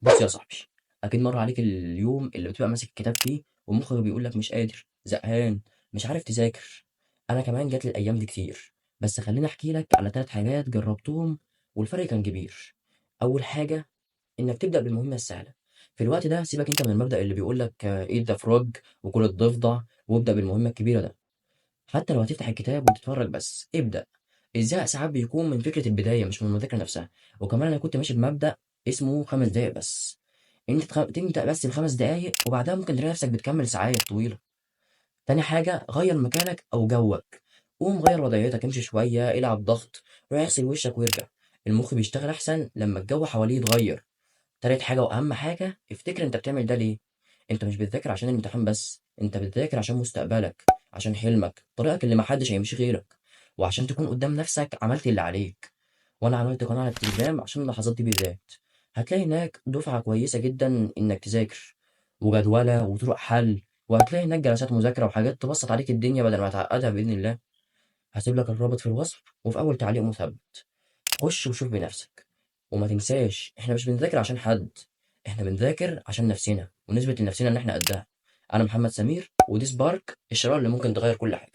بص يا صاحبي، اكيد مر عليك اليوم اللي بتبقى ماسك الكتاب فيه ومخك بيقول لك مش قادر، زهقان، مش عارف تذاكر. انا كمان جات لي الايام دي كتير، بس خليني احكي لك على 3 حاجات جربتهم والفرق كان كبير. اول حاجه، انك تبدا بالمهمه السهله. في الوقت ده سيبك انت من المبدا اللي بيقول لك ايد ذا فروج وكل الضفدع، وابدا بالمهمه الكبيره ده. حتى لو هتفتح الكتاب وتتفرج بس ابدا. الزهق ساعات بيكون من فكره البدايه مش من المذاكره نفسها. وكمان انا كنت ماشي بمبدا اسمه 5 دقايق بس. انت تبدا بس ب5 دقايق وبعدها ممكن تلاقي نفسك بتكمل ساعات طويله. تاني حاجه، غير مكانك او جوك. قوم غير وضعيتك، امشي شويه، العب ضغط، روح اغسل وشك وارجع. المخ بيشتغل احسن لما الجو حواليه يتغير. تالت حاجة وأهم حاجة، افتكر أنت بتعمل ده ليه؟ أنت مش بتذاكر عشان الامتحان بس، أنت بتذاكر عشان مستقبلك، عشان حلمك، طريقك اللي محدش هيمشي غيرك، وعشان تكون قدام نفسك عملت اللي عليك. وأنا عملت قناة على التليجرام عشان اللحظات دي بالذات. هتلاقي هناك دفعة كويسة جدا إنك تذاكر، وجدولة وطرق حل، وهتلاقي هناك جلسات مذاكرة وحاجات تبسط عليك الدنيا بدل ما تعقدها بإذن الله. هسيب لك الرابط في الوصف وفي أول تعليق مثبت. خش وشوف بنفسك. وما تنساش احنا مش بنذاكر عشان حد، احنا بنذاكر عشان نفسنا ونثبت لنفسنا ان احنا قدها. انا محمد سمير ودي سبارك، الشراء اللي ممكن تغير كل حاجة.